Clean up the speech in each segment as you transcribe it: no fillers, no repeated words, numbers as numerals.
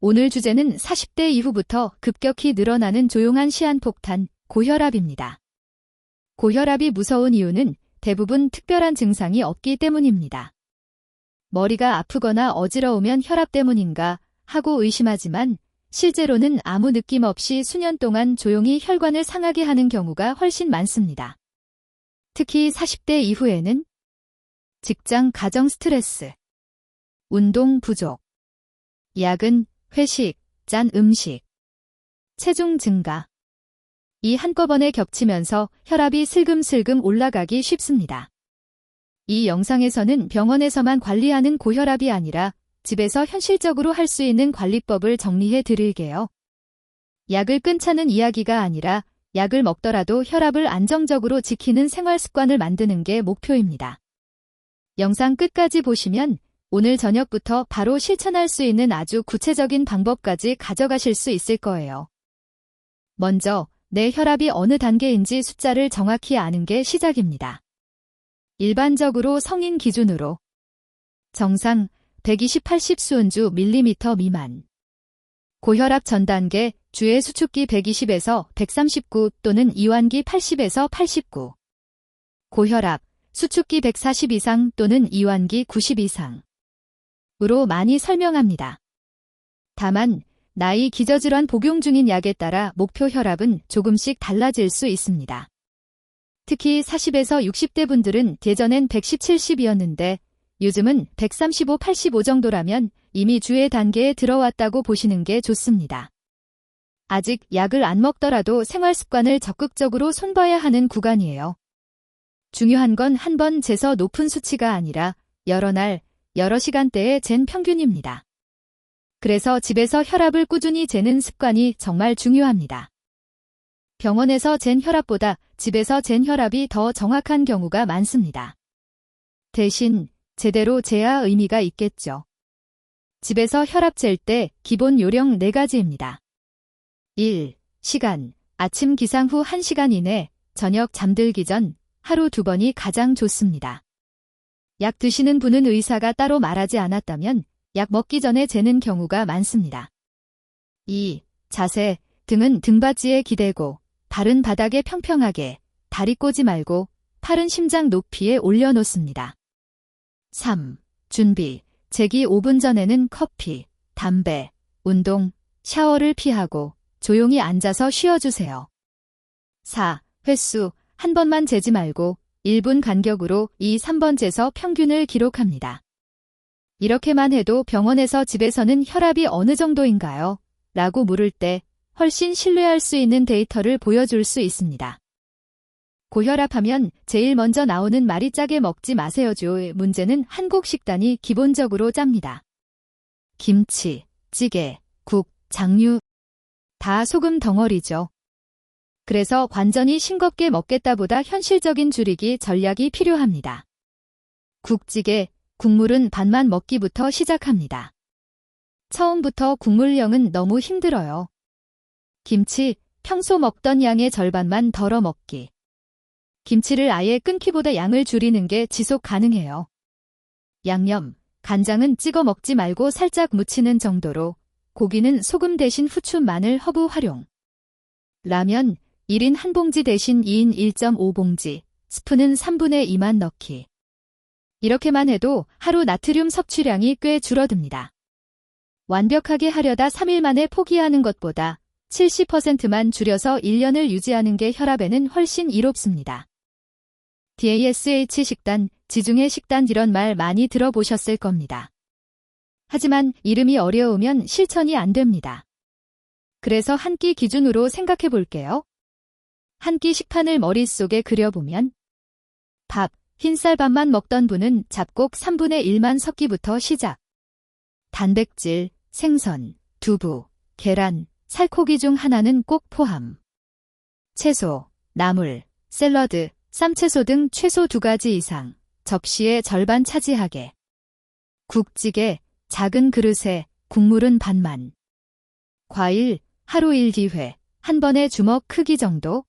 오늘 주제는 40대 이후부터 급격히 늘어나는 조용한 시한폭탄, 고혈압입니다. 고혈압이 무서운 이유는 대부분 특별한 증상이 없기 때문입니다. 머리가 아프거나 어지러우면 혈압 때문인가 하고 의심하지만 실제로는 아무 느낌 없이 수년 동안 조용히 혈관을 상하게 하는 경우가 훨씬 많습니다. 특히 40대 이후에는 직장, 가정 스트레스, 운동 부족, 야근, 회식, 짠 음식, 체중 증가. 이 한꺼번에 겹치면서 혈압이 슬금슬금 올라가기 쉽습니다. 이 영상에서는 병원에서만 관리하는 고혈압이 아니라 집에서 현실적으로 할 수 있는 관리법을 정리해 드릴게요. 약을 끊자는 이야기가 아니라 약을 먹더라도 혈압을 안정적으로 지키는 생활 습관을 만드는 게 목표입니다. 영상 끝까지 보시면 오늘 저녁부터 바로 실천할 수 있는 아주 구체적인 방법까지 가져가실 수 있을 거예요. 먼저 내 혈압이 어느 단계인지 숫자를 정확히 아는 게 시작입니다. 일반적으로 성인 기준으로 정상 120/80 수은주 밀리미터 미만, 고혈압 전 단계 주의 수축기 120에서 139 또는 이완기 80에서 89, 고혈압 수축기 140 이상 또는 이완기 90 이상 으로 많이 설명합니다. 다만 나이, 기저질환 복용 중인 약에 따라 목표 혈압은 조금씩 달라질 수 있습니다. 특히 40에서 60대 분들은 예전엔 110/70이었는데 요즘은 135/85 정도라면 이미 주의 단계에 들어왔다고 보시는 게 좋습니다. 아직 약을 안 먹더라도 생활 습관을 적극적으로 손봐야 하는 구간이에요. 중요한 건 한 번 재서 높은 수치가 아니라 여러 날, 여러 시간대에 잰 평균입니다. 그래서 집에서 혈압을 꾸준히 재는 습관이 정말 중요합니다. 병원에서 잰 혈압보다 집에서 잰 혈압이 더 정확한 경우가 많습니다. 대신 제대로 재야 의미가 있겠죠. 집에서 혈압 잴 때 기본 요령 4가지입니다. 1. 시간. 아침 기상 후 1시간 이내, 저녁 잠들기 전 하루 2번이 가장 좋습니다. 약 드시는 분은 의사가 따로 말하지 않았다면 약 먹기 전에 재는 경우가 많습니다. 2. 자세. 등은 등받이에 기대고 발은 바닥에 평평하게, 다리 꼬지 말고 팔은 심장 높이에 올려놓습니다. 3. 준비. 재기 5분 전에는 커피, 담배, 운동, 샤워를 피하고 조용히 앉아서 쉬어주세요. 4. 횟수. 한 번만 재지 말고 1분 간격으로 2, 3번 재서 평균을 기록합니다. 이렇게만 해도 병원에서 집에서는 혈압이 어느 정도인가요? 라고 물을 때 훨씬 신뢰할 수 있는 데이터를 보여줄 수 있습니다. 고혈압하면 제일 먼저 나오는 말이 짜게 먹지 마세요죠. 문제는 한국 식단이 기본적으로 짭니다. 김치, 찌개, 국, 장류 다 소금 덩어리죠. 그래서 완전히 싱겁게 먹겠다보다 현실적인 줄이기 전략이 필요합니다. 국찌개, 국물은 반만 먹기부터 시작합니다. 처음부터 국물량은 너무 힘들어요. 김치, 평소 먹던 양의 절반만 덜어 먹기. 김치를 아예 끊기보다 양을 줄이는 게 지속 가능해요. 양념, 간장은 찍어 먹지 말고 살짝 묻히는 정도로, 고기는 소금 대신 후추, 마늘, 허브 활용. 라면, 1인 1봉지 대신 2인 1.5봉지, 스프는 3분의 2만 넣기. 이렇게만 해도 하루 나트륨 섭취량이 꽤 줄어듭니다. 완벽하게 하려다 3일 만에 포기하는 것보다 70%만 줄여서 1년을 유지하는 게 혈압에는 훨씬 이롭습니다. DASH 식단, 지중해 식단 이런 말 많이 들어보셨을 겁니다. 하지만 이름이 어려우면 실천이 안 됩니다. 그래서 한 끼 기준으로 생각해 볼게요. 한 끼 식판을 머릿속에 그려보면 밥, 흰쌀밥만 먹던 분은 잡곡 3분의 1만 섞기부터 시작. 단백질, 생선, 두부, 계란, 살코기 중 하나는 꼭 포함. 채소, 나물, 샐러드, 쌈채소 등 최소 2가지 이상, 접시의 절반 차지하게. 국찌개, 작은 그릇에 국물은 반만. 과일, 하루 1기회, 한 번에 주먹 크기 정도.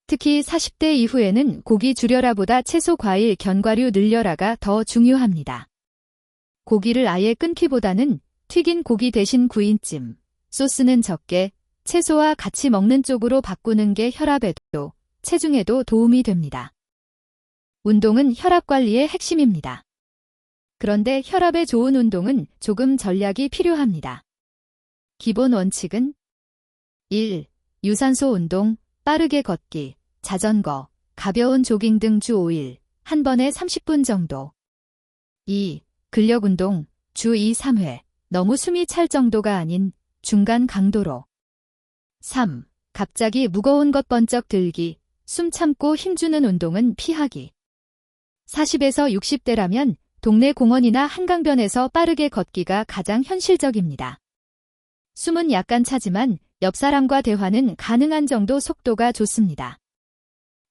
특히 40대 이후에는 고기 줄여라보다 채소, 과일, 견과류 늘려라가 더 중요합니다. 고기를 아예 끊기보다는 튀긴 고기 대신 구인찜, 소스는 적게 채소와 같이 먹는 쪽으로 바꾸는 게 혈압에도 체중에도 도움이 됩니다. 운동은 혈압 관리의 핵심입니다. 그런데 혈압에 좋은 운동은 조금 전략이 필요합니다. 기본 원칙은 1. 유산소 운동, 빠르게 걷기, 자전거, 가벼운 조깅 등 주 5일, 한 번에 30분 정도. 2. 근력 운동, 주 2, 3회, 너무 숨이 찰 정도가 아닌 중간 강도로. 3. 갑자기 무거운 것 번쩍 들기, 숨 참고 힘주는 운동은 피하기. 40에서 60대라면 동네 공원이나 한강변에서 빠르게 걷기가 가장 현실적입니다. 숨은 약간 차지만 옆 사람과 대화는 가능한 정도 속도가 좋습니다.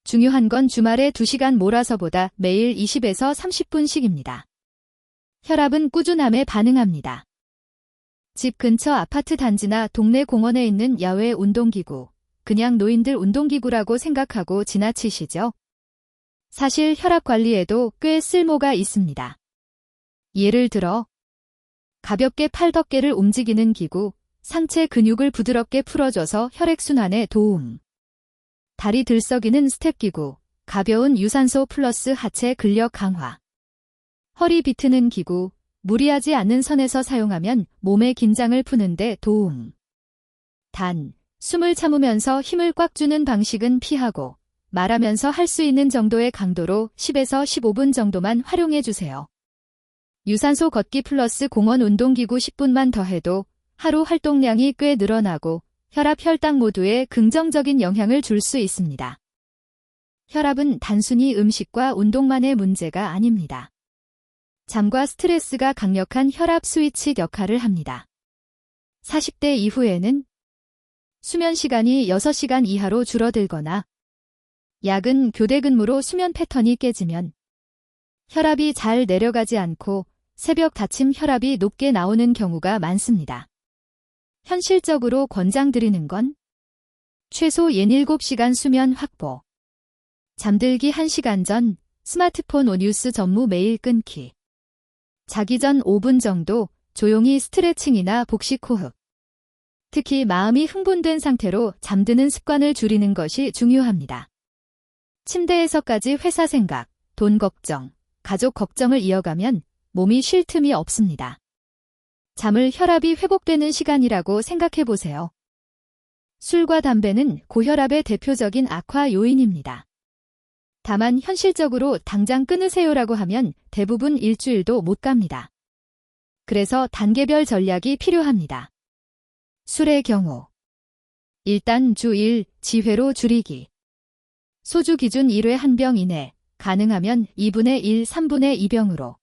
중요한 건 주말에 2시간 몰아서보다 매일 20에서 30분씩입니다. 혈압은 꾸준함에 반응합니다. 집 근처 아파트 단지나 동네 공원에 있는 야외 운동기구, 그냥 노인들 운동기구라고 생각하고 지나치시죠? 사실 혈압 관리에도 꽤 쓸모가 있습니다. 예를 들어 가볍게 팔-덮개를 움직이는 기구, 상체 근육을 부드럽게 풀어줘서 혈액순환에 도움. 다리 들썩이는 스텝기구, 가벼운 유산소 플러스 하체 근력 강화. 허리 비트는 기구, 무리하지 않는 선에서 사용하면 몸의 긴장을 푸는데 도움. 단, 숨을 참으면서 힘을 꽉 주는 방식은 피하고 말하면서 할 수 있는 정도의 강도로 10에서 15분 정도만 활용해 주세요. 유산소 걷기 플러스 공원 운동기구 10분만 더해도 하루 활동량이 꽤 늘어나고 혈압, 혈당 모두에 긍정적인 영향을 줄 수 있습니다. 혈압은 단순히 음식과 운동만의 문제가 아닙니다. 잠과 스트레스가 강력한 혈압 스위치 역할을 합니다. 40대 이후에는 수면 시간이 6시간 이하로 줄어들거나 야근, 교대 근무로 수면 패턴이 깨지면 혈압이 잘 내려가지 않고 새벽 다침 혈압이 높게 나오는 경우가 많습니다. 현실적으로 권장드리는 건 최소 7시간 수면 확보, 잠들기 1시간 전 스마트폰 뉴스 전무 메일 끊기, 자기 전 5분 정도 조용히 스트레칭이나 복식 호흡, 특히 마음이 흥분된 상태로 잠드는 습관을 줄이는 것이 중요합니다. 침대에서까지 회사 생각, 돈 걱정, 가족 걱정을 이어가면 몸이 쉴 틈이 없습니다. 잠을 혈압이 회복되는 시간이라고 생각해 보세요. 술과 담배는 고혈압의 대표적인 악화 요인입니다. 다만 현실적으로 당장 끊으세요라고 하면 대부분 일주일도 못 갑니다. 그래서 단계별 전략이 필요합니다. 술의 경우 일단 주 1, 지회로 줄이기. 소주 기준 1회 1병 이내, 가능하면 2분의 1, 3분의 2병으로.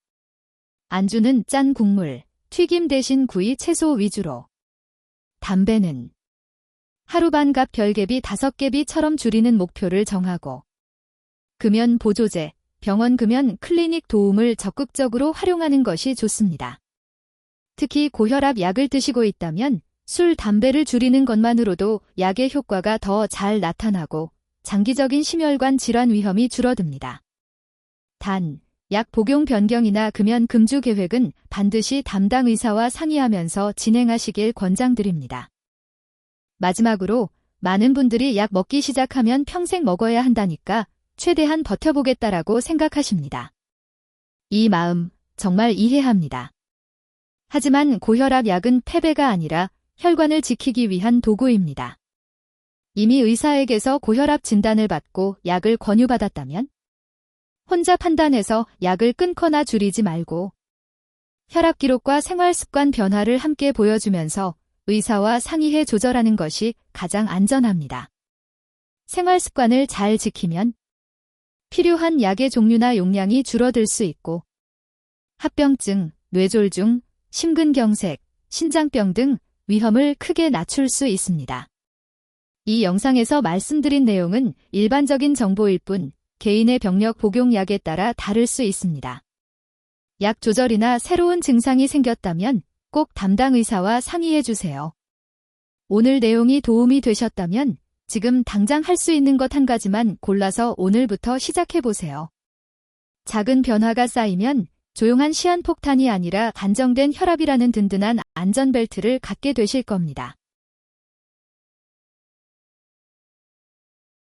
안주는 짠 국물, 튀김 대신 구이 채소 위주로. 담배는 하루 반갑 별개비 5개비처럼 줄이는 목표를 정하고 금연 보조제, 병원 금연 클리닉 도움을 적극적으로 활용하는 것이 좋습니다. 특히 고혈압 약을 드시고 있다면 술, 담배를 줄이는 것만으로도 약의 효과가 더 잘 나타나고 장기적인 심혈관 질환 위험이 줄어듭니다. 단, 약 복용 변경이나 금연 금주 계획은 반드시 담당 의사와 상의하면서 진행하시길 권장드립니다. 마지막으로 많은 분들이 약 먹기 시작하면 평생 먹어야 한다니까 최대한 버텨보겠다라고 생각하십니다. 이 마음 정말 이해합니다. 하지만 고혈압 약은 패배가 아니라 혈관을 지키기 위한 도구입니다. 이미 의사에게서 고혈압 진단을 받고 약을 권유받았다면 혼자 판단해서 약을 끊거나 줄이지 말고 혈압 기록과 생활 습관 변화를 함께 보여주면서 의사와 상의해 조절하는 것이 가장 안전합니다. 생활 습관을 잘 지키면 필요한 약의 종류나 용량이 줄어들 수 있고 합병증, 뇌졸중, 심근경색, 신장병 등 위험을 크게 낮출 수 있습니다. 이 영상에서 말씀드린 내용은 일반적인 정보일 뿐 개인의 병력 복용약에 따라 다를 수 있습니다. 약 조절이나 새로운 증상이 생겼다면 꼭 담당 의사와 상의해 주세요. 오늘 내용이 도움이 되셨다면 지금 당장 할 수 있는 것 한 가지만 골라서 오늘부터 시작해 보세요. 작은 변화가 쌓이면 조용한 시한폭탄이 아니라 안정된 혈압이라는 든든한 안전벨트를 갖게 되실 겁니다.